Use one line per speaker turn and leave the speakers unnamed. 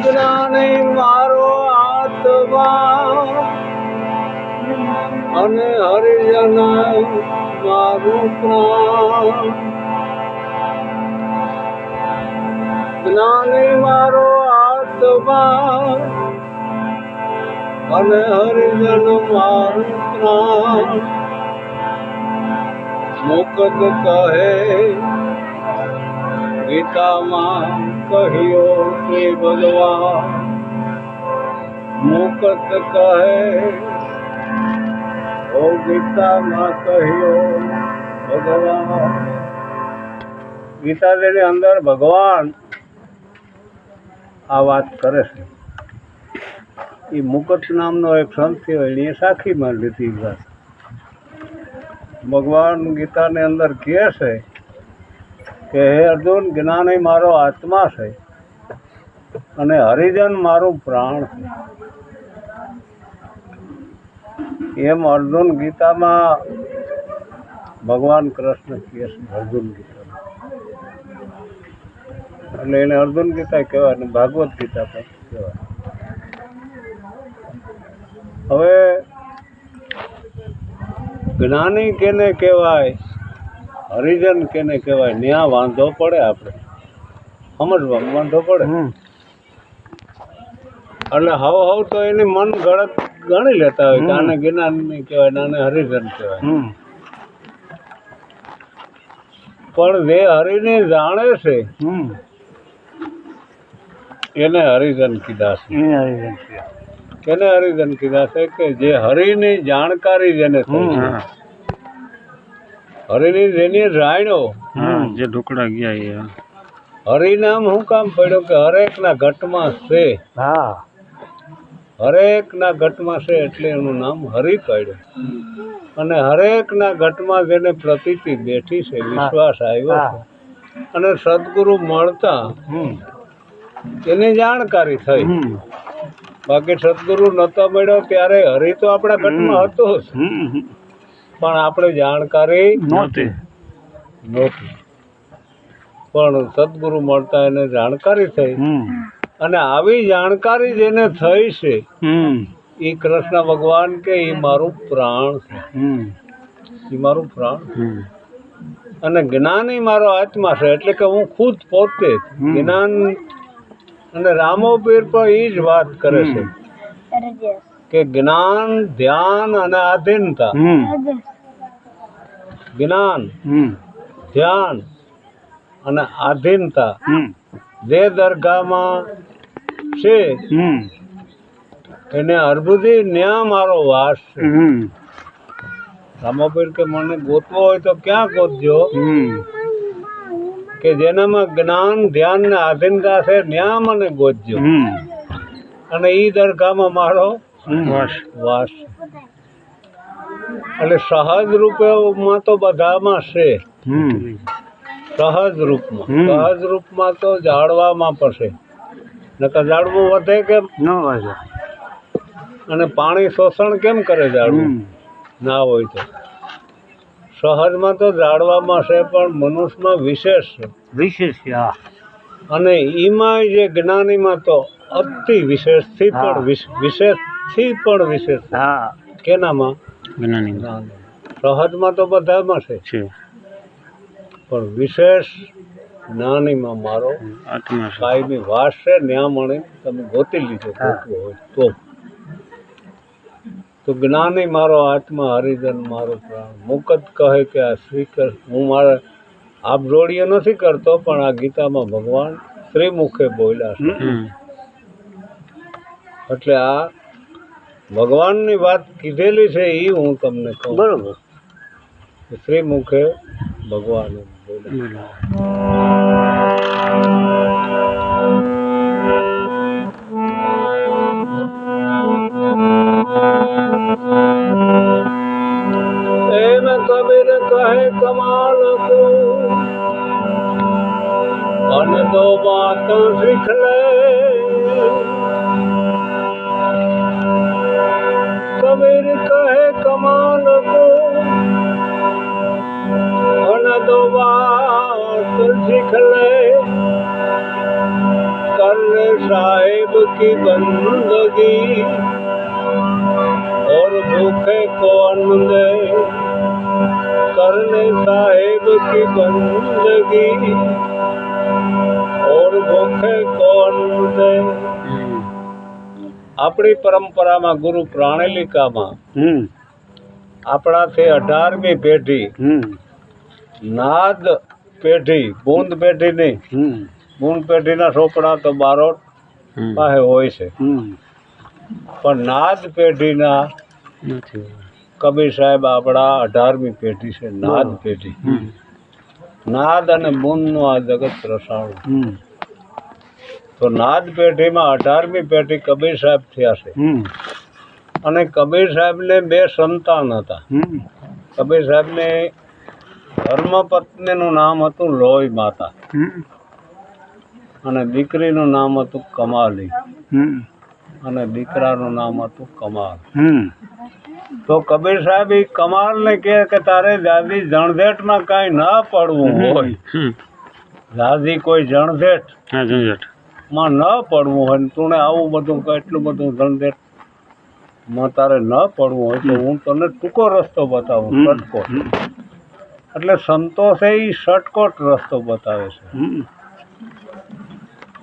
જ્ઞાની મારો આત્મા અને હરિજન મારું પ્રાણ. જ્ઞાની મારો આત્મા અને હરિજન મારું પ્રાણ. મુકત કહે ગીતામાં કહ્યો શ્રી ભગવાન. મુકત કહે ઓ ગીતામાં કહ્યો ભગવાન. ગીતાજીની અંદર ભગવાન આ વાત કરે છે. એ મુકત નામનો એક સંત થયો એની સાખીમાં લીધી વાત. ભગવાન ગીતાની અંદર કહે છે કે હે અર્જુન, જ્ઞાન એ મારો આત્મા છે અને હરિજન મારું પ્રાણ છે. એમ અર્જુન ગીતામાં ભગવાન કૃષ્ણ કહે છે. અર્જુન ગીતામાં એટલે એને અર્જુન ગીતા કહેવાય અને ભાગવત ગીતા પણ કહેવાય. હવે જ્ઞાની કેને કહેવાય, હરિજન કેને કહેવાય, ન્યા વાંધો પડે. આપણે સમજવામાં વાંધો પડે. એટલે હવ તો એની મન ગળત ગણી લેતા હોય કે આને જ્ઞાની કહેવાય, આને હરિજન કહેવાય. પણ જે હરિને જાણે છે એને હરિજન કીધા છે. એને હરિજન કીધા છે કે જે હરિની જાણકારી જેને થઈ છે, હરિની જેની જાણ્યો,
જે ઢોકળા ગયા
હરિ નામ શું કામ પડ્યું કે હરેક ના ઘટમાં છે. હરેક ના ઘટમાં છે એટલે એનું નામ હરિ પડ્યું. અને હરેક ના ઘટમાં જેને પ્રતીતિ બેઠી છે, વિશ્વાસ આવ્યો છે અને સદગુરુ મળતા એની જાણકારી થઈ. બાકી સદગુરુ નતો મળ્યો ત્યારે હરિ તો આપણા ઘટમાં હતો જ, પણ આપણે જાણકારી નહોતી. પણ સદગુરુ મળતા એને જાણકારી થઈ. અને આવી જાણકારી જેને થઈ છે એ કૃષ્ણ ભગવાન કે એ મારું પ્રાણ છે. એ મારું પ્રાણ. અને જ્ઞાન એ મારો આત્મા છે. એટલે કે હું ખુદ પોતે જ્ઞાન. અને રામો પીર પણ એ જ વાત કરે છે કે જ્ઞાન, ધ્યાન અને આધીનતા. જ્ઞાન, ધ્યાન અને આધીનતા જે દરગાહમાં છે એને અર્બુદી ન્યા મારો વાસ છે. રામાપીર કે મને ગોતવો હોય તો ક્યાં ગોતજો કે જેનામાં જ્ઞાન, ધ્યાન ને આધીનતા છે ન્યા મને ગોતજો. અને ઈ દરગાહમાં મારો વાસ. એટલે સહજ રૂપમાં તો બધામાં છે. સહજ રૂપમાં તો ઝાડવામાં પડશે. નકર ઝાડવું વધે કેમ ન વધે? અને પાણી શોષણ કેમ કરે ઝાડવું ના હોય તો? સહજમાં તો ઝાડવામાં છે પણ મનુષ્યમાં વિશેષ છે. અને એમાં જે જ્ઞાનીમાં તો અતિ વિશેષથી પણ વિશેષ. કેનામાં? સહજમાં તો બધામાં છે પણ વિશેષ જ્ઞાનીમાં મારો કાયમી વાસ છે. ન્યા મળે તમે ગોતી લીધો ગોતવો હોય તો જ્ઞાની મારો આત્મા, હરિજન મારો પ્રાણ. મુકત કહે કે આ શ્રી હું મારા આપ જોડીએ નથી કરતો, પણ આ ગીતામાં ભગવાન શ્રીમુખે બોલ્યા છે. એટલે આ ભગવાનની વાત કીધેલી છે એ હું તમને કહું. બરોબર. શ્રીમુખે ભગવાને બોલ્યા. એમ કબીર કહે કમાલ કો અને દો બાત શીખ લે. કબીર કહે કમાલ કો અને દો બાત શીખ લે. कर करने साहिब की बंदगी और भूखे को अन्न दे करने साहिब की बंदगी और भूखे को अन्न दे આપણી પરંપરામાં ગુરુ પ્રાણેલિકામાં આપણાથી 18મી પેઢી નાદ પેઢી બૂંદ પેઢી નહીં બૂંદ પેઢીના ચોપડા તો બારોટ પાસે હોય છે પણ નાદ પેઢીના કબીર સાહેબ આપણા 18મી પેઢી છે નાદ પેઢી નાદ અને બૂંદનું આ જગત રસાણું તો નાદ પેઢીમાં 18મી પેઢી કબીર સાહેબ થયા છે અને કબીર સાહેબને 2 સંતાન હતા કબીર સાહેબને ધર્મપત્નીનું નામ હતું લોહી માતા અને દીકરીનું નામ હતું કમાલી અને દીકરાનું નામ હતું કમાલ તો કબીર સાહેબ એ કમાલને કહે કે તારે જાજી જણઝેટમાં કાંઈ ના પડવું હોય જાજી કોઈ જણઝેટ માં ન પડવું હોય ને તું આવું બધું એટલું બધું જણઝેટ માં તારે ન પડવું હોય તો હું તને ટૂંકો રસ્તો બતાવું શોર્ટકટ એટલે સંતોષે એ શોર્ટકટ રસ્તો બતાવે છે